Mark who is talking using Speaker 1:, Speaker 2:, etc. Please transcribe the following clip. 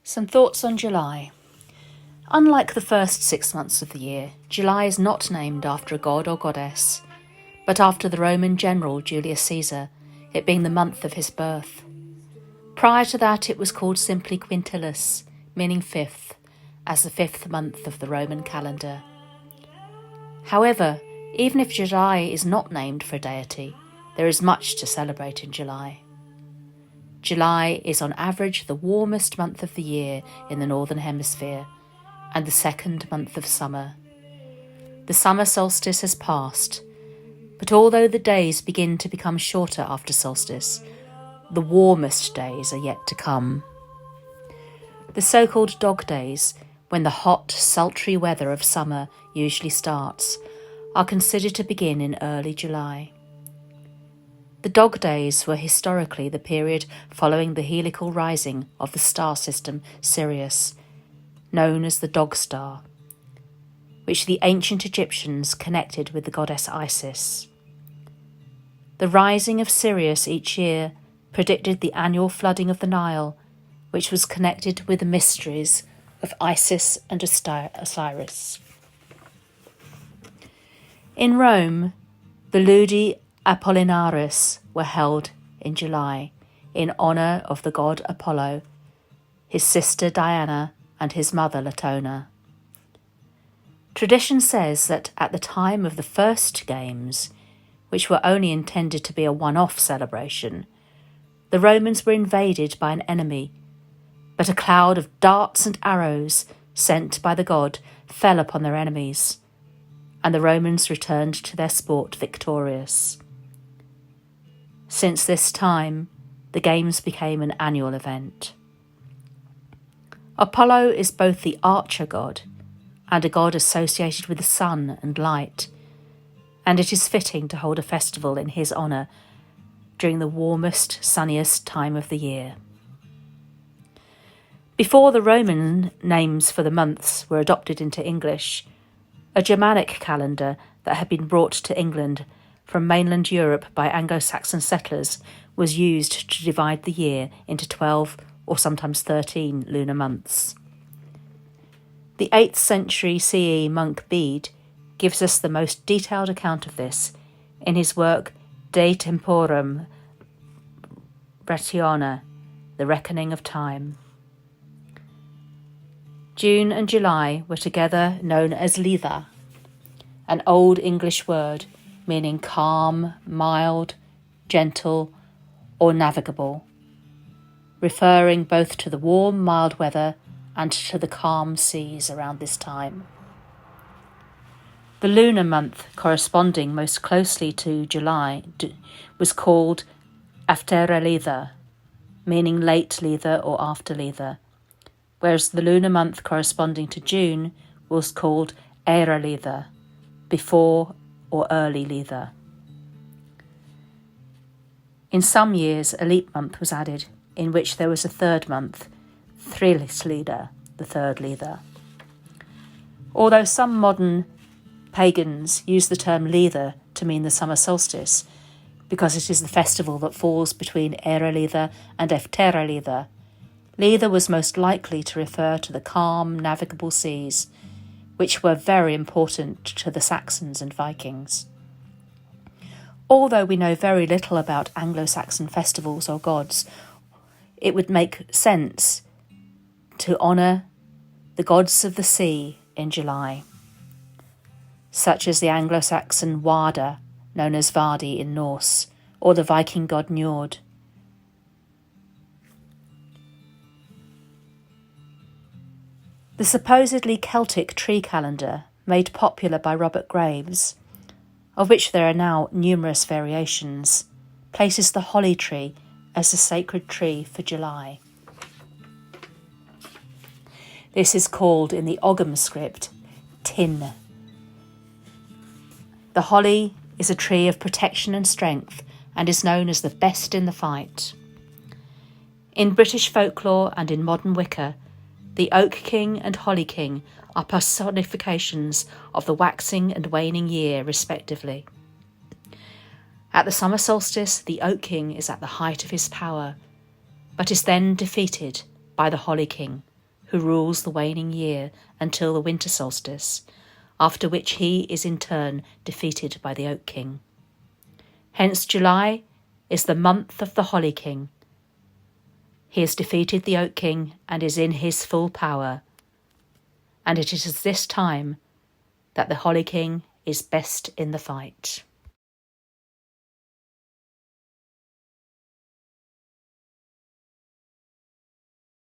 Speaker 1: Some thoughts on July. Unlike the first 6 months of the year, July is not named after a god or goddess, but after the Roman general Julius Caesar, it being the month of his birth. Prior to that, it was called simply Quintilis, meaning fifth, as the fifth month of the Roman calendar. However, even if July is not named for a deity, there is much to celebrate in July. July is on average the warmest month of the year in the Northern Hemisphere and the second month of summer. The summer solstice has passed, but although the days begin to become shorter after solstice, the warmest days are yet to come. The so-called dog days, when the hot, sultry weather of summer usually starts, are considered to begin in early July. The dog days were historically the period following the heliacal rising of the star system Sirius, known as the dog star, which the ancient Egyptians connected with the goddess Isis. The rising of Sirius each year predicted the annual flooding of the Nile, which was connected with the mysteries of Isis and Osiris. In Rome, the Ludi Apollinaris were held in July in honour of the god Apollo, his sister Diana and his mother Latona. Tradition says that at the time of the first games, which were only intended to be a one-off celebration, the Romans were invaded by an enemy, but a cloud of darts and arrows sent by the god fell upon their enemies, and the Romans returned to their sport victorious. Since this time, the games became an annual event. Apollo is both the archer god and a god associated with the sun and light, and it is fitting to hold a festival in his honour during the warmest, sunniest time of the year. Before the Roman names for the months were adopted into English, a Germanic calendar that had been brought to England from mainland Europe by Anglo-Saxon settlers was used to divide the year into 12 or sometimes 13 lunar months. The 8th century CE monk Bede gives us the most detailed account of this in his work De Temporum Ratione, The Reckoning of Time. June and July were together known as Litha, an Old English word meaning calm, mild, gentle, or navigable, referring both to the warm, mild weather and to the calm seas around this time. The lunar month corresponding most closely to July was called Aftera Litha, meaning late Litha or after Litha, whereas the lunar month corresponding to June was called Era Litha, before or early Litha. In some years, a leap month was added, in which there was a third month, Thrilis Litha, the third Litha. Although some modern pagans use the term Litha to mean the summer solstice, because it is the festival that falls between Era Litha and Eftera Litha, Litha was most likely to refer to the calm, navigable seas, which were very important to the Saxons and Vikings. Although we know very little about Anglo-Saxon festivals or gods, it would make sense to honour the gods of the sea in July, such as the Anglo-Saxon Wada, known as Vadi in Norse, or the Viking god Njord. The supposedly Celtic tree calendar, made popular by Robert Graves, of which there are now numerous variations, places the holly tree as the sacred tree for July. This is called in the Ogham script Tin. The holly is a tree of protection and strength and is known as the best in the fight. In British folklore and in modern Wicca, the Oak King and Holly King are personifications of the waxing and waning year, respectively. At the summer solstice, the Oak King is at the height of his power, but is then defeated by the Holly King, who rules the waning year until the winter solstice, after which he is in turn defeated by the Oak King. Hence July is the month of the Holly King. He has defeated the Oak King and is in his full power, and it is this time that the Holly King is best in the fight.